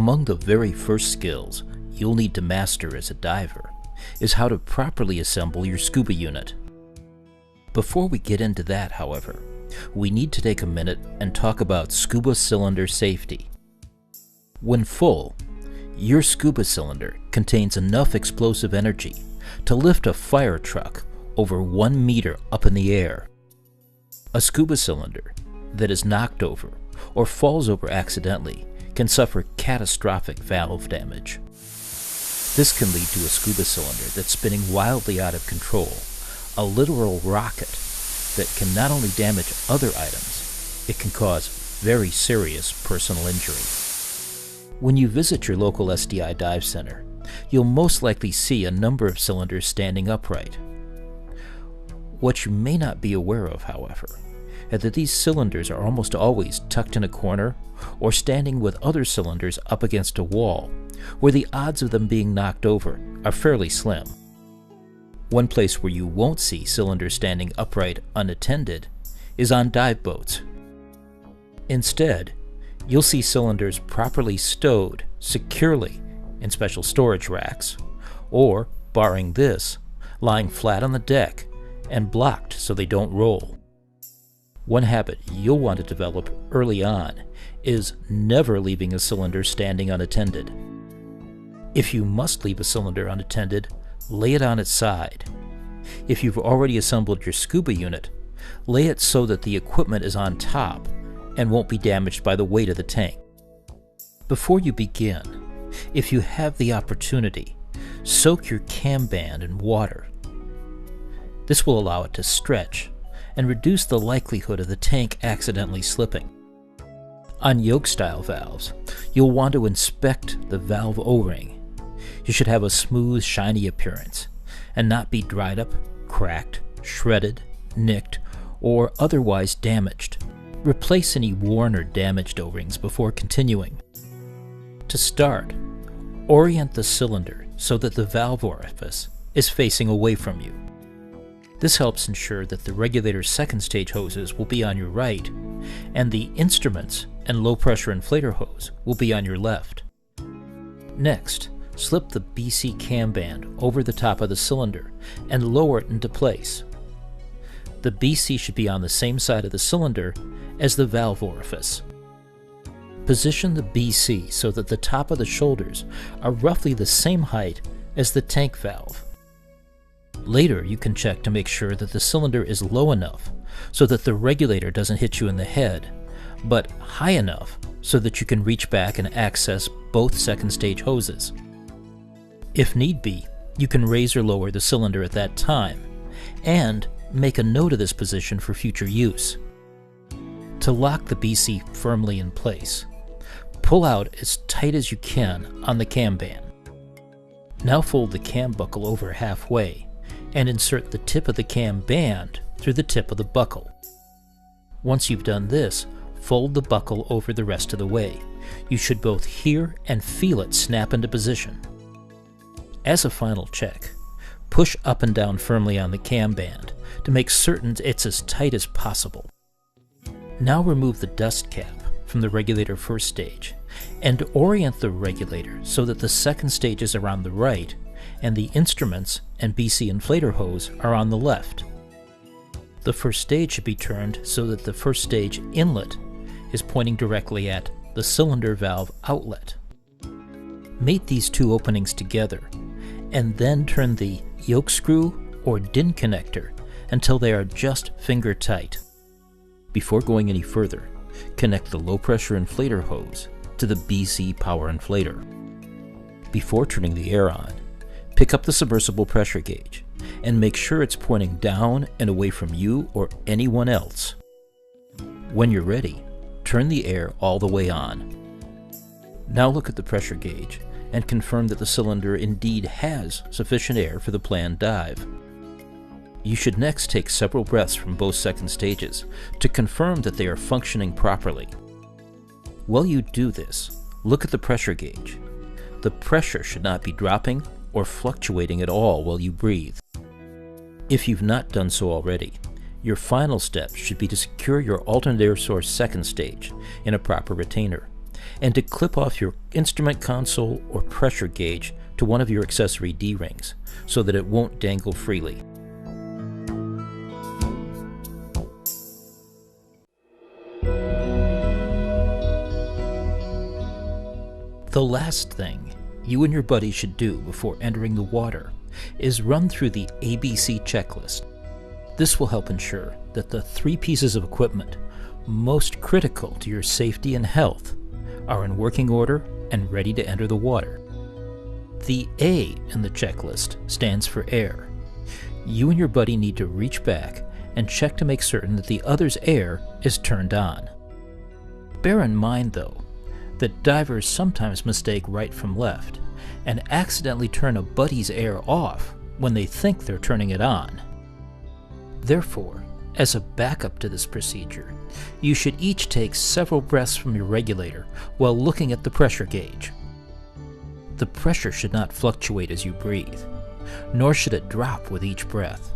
Among the very first skills you'll need to master as a diver is how to properly assemble your scuba unit. Before we get into that, however, we need to take a minute and talk about scuba cylinder safety. When full, your scuba cylinder contains enough explosive energy to lift a fire truck over 1 meter up in the air. A scuba cylinder that is knocked over or falls over accidentally can suffer catastrophic valve damage. This can lead to a scuba cylinder that's spinning wildly out of control, a literal rocket that can not only damage other items, it can cause very serious personal injury. When you visit your local SDI dive center, you'll most likely see a number of cylinders standing upright. What you may not be aware of, however, is that these cylinders are almost always tucked in a corner or standing with other cylinders up against a wall, where the odds of them being knocked over are fairly slim. One place where you won't see cylinders standing upright unattended is on dive boats. Instead, you'll see cylinders properly stowed securely in special storage racks, or, barring this, lying flat on the deck and blocked so they don't roll. One habit you'll want to develop early on is never leaving a cylinder standing unattended. If you must leave a cylinder unattended, lay it on its side. If you've already assembled your scuba unit, lay it so that the equipment is on top and won't be damaged by the weight of the tank. Before you begin, if you have the opportunity, soak your cam band in water. This will allow it to stretch and reduce the likelihood of the tank accidentally slipping. On yoke-style valves, you'll want to inspect the valve O-ring. You should have a smooth, shiny appearance and not be dried up, cracked, shredded, nicked, or otherwise damaged. Replace any worn or damaged O-rings before continuing. To start, orient the cylinder so that the valve orifice is facing away from you. This helps ensure that the regulator's second stage hoses will be on your right, and the instruments and low-pressure inflator hose will be on your left. Next, slip the BC cam band over the top of the cylinder and lower it into place. The BC should be on the same side of the cylinder as the valve orifice. Position the BC so that the top of the shoulders are roughly the same height as the tank valve. Later, you can check to make sure that the cylinder is low enough so that the regulator doesn't hit you in the head, but high enough so that you can reach back and access both second stage hoses. If need be, you can raise or lower the cylinder at that time, and make a note of this position for future use. To lock the BC firmly in place, pull out as tight as you can on the cam band. Now fold the cam buckle over halfway and insert the tip of the cam band through the tip of the buckle. Once you've done this, fold the buckle over the rest of the way. You should both hear and feel it snap into position. As a final check, push up and down firmly on the cam band to make certain it's as tight as possible. Now remove the dust cap from the regulator first stage and orient the regulator so that the second stage is around the right and the instruments and BC inflator hose are on the left. The first stage should be turned so that the first stage inlet is pointing directly at the cylinder valve outlet. Mate these two openings together and then turn the yoke screw or DIN connector until they are just finger tight. Before going any further, connect the low pressure inflator hose to the BC power inflator. Before turning the air on, pick up the submersible pressure gauge and make sure it's pointing down and away from you or anyone else. When you're ready, turn the air all the way on. Now look at the pressure gauge and confirm that the cylinder indeed has sufficient air for the planned dive. You should next take several breaths from both second stages to confirm that they are functioning properly. While you do this, look at the pressure gauge. The pressure should not be dropping or fluctuating at all while you breathe. If you've not done so already, your final step should be to secure your alternate air source second stage in a proper retainer and to clip off your instrument console or pressure gauge to one of your accessory D-rings so that it won't dangle freely. The last thing you and your buddy should do before entering the water is run through the ABC checklist. This will help ensure that the 3 pieces of equipment most critical to your safety and health are in working order and ready to enter the water. The A in the checklist stands for air. You and your buddy need to reach back and check to make certain that the other's air is turned on. Bear in mind, though, that divers sometimes mistake right from left and accidentally turn a buddy's air off when they think they're turning it on. Therefore, as a backup to this procedure, you should each take several breaths from your regulator while looking at the pressure gauge. The pressure should not fluctuate as you breathe, nor should it drop with each breath.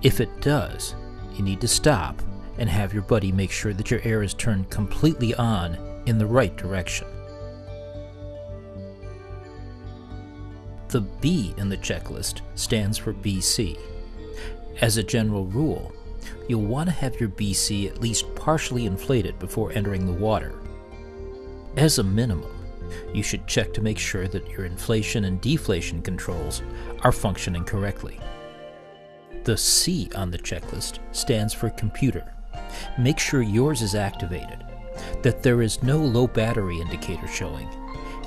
If it does, you need to stop and have your buddy make sure that your air is turned completely on in the right direction. The B in the checklist stands for BC. As a general rule, you'll want to have your BC at least partially inflated before entering the water. As a minimum, you should check to make sure that your inflation and deflation controls are functioning correctly. The C on the checklist stands for computer. Make sure yours is activated, that there is no low battery indicator showing,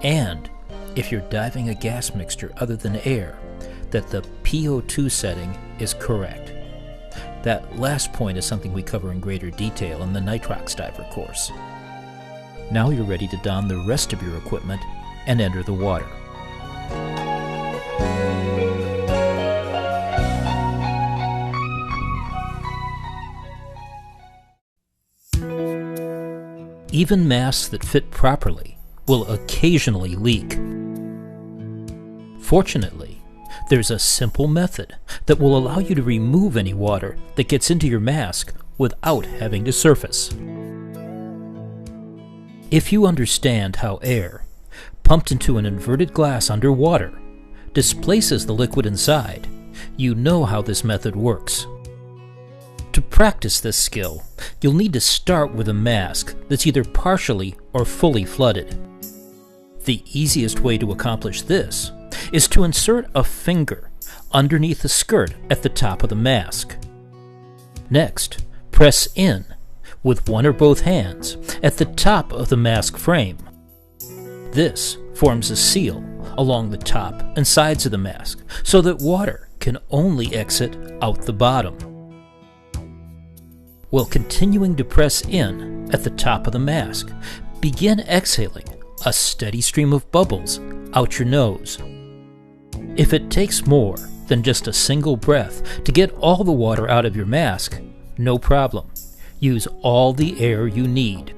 and if you're diving a gas mixture other than air, that the PO2 setting is correct. That last point is something we cover in greater detail in the Nitrox Diver course. Now you're ready to don the rest of your equipment and enter the water. Even masks that fit properly will occasionally leak. Fortunately, there's a simple method that will allow you to remove any water that gets into your mask without having to surface. If you understand how air, pumped into an inverted glass underwater, displaces the liquid inside, you know how this method works. To practice this skill, you'll need to start with a mask that's either partially or fully flooded. The easiest way to accomplish this is to insert a finger underneath the skirt at the top of the mask. Next, press in with one or both hands at the top of the mask frame. This forms a seal along the top and sides of the mask so that water can only exit out the bottom. While continuing to press in at the top of the mask, begin exhaling a steady stream of bubbles out your nose. If it takes more than just a single breath to get all the water out of your mask, no problem. Use all the air you need.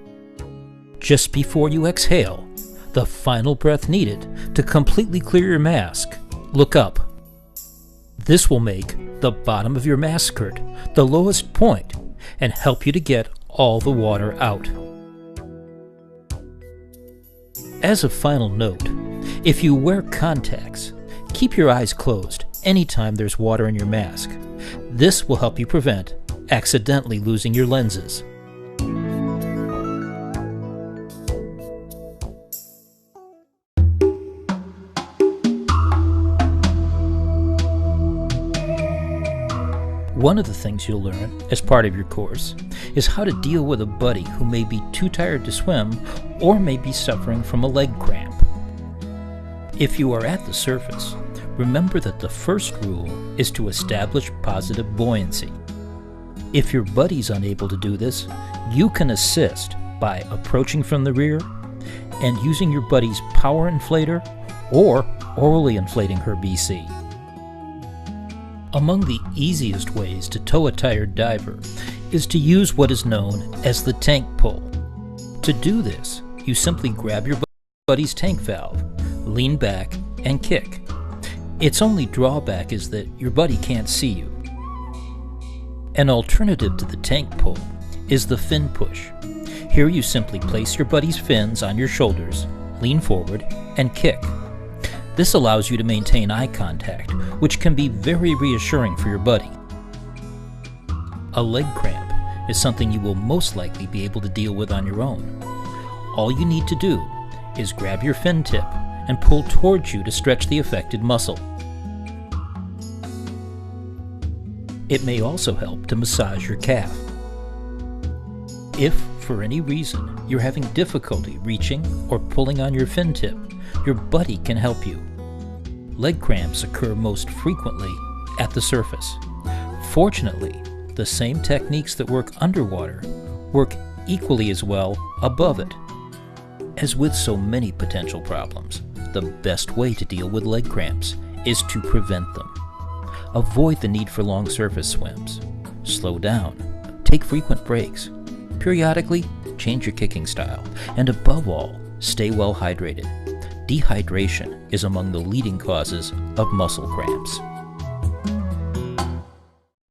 Just before you exhale, the final breath needed to completely clear your mask, look up. This will make the bottom of your mask skirt the lowest point and help you to get all the water out. As a final note, if you wear contacts, keep your eyes closed anytime there's water in your mask. This will help you prevent accidentally losing your lenses. One of the things you'll learn as part of your course is how to deal with a buddy who may be too tired to swim or may be suffering from a leg cramp. If you are at the surface, remember that the first rule is to establish positive buoyancy. If your buddy's unable to do this, you can assist by approaching from the rear and using your buddy's power inflator or orally inflating her BC. Among the easiest ways to tow a tired diver is to use what is known as the tank pull. To do this, you simply grab your buddy's tank valve, lean back, and kick. Its only drawback is that your buddy can't see you. An alternative to the tank pull is the fin push. Here you simply place your buddy's fins on your shoulders, lean forward, and kick. This allows you to maintain eye contact, which can be very reassuring for your buddy. A leg cramp is something you will most likely be able to deal with on your own. All you need to do is grab your fin tip and pull towards you to stretch the affected muscle. It may also help to massage your calf. If, for any reason, you're having difficulty reaching or pulling on your fin tip, your buddy can help you. Leg cramps occur most frequently at the surface. Fortunately, the same techniques that work underwater work equally as well above it. As with so many potential problems, the best way to deal with leg cramps is to prevent them. Avoid the need for long surface swims. Slow down. Take frequent breaks. Periodically, change your kicking style. And above all, stay well hydrated. Dehydration is among the leading causes of muscle cramps.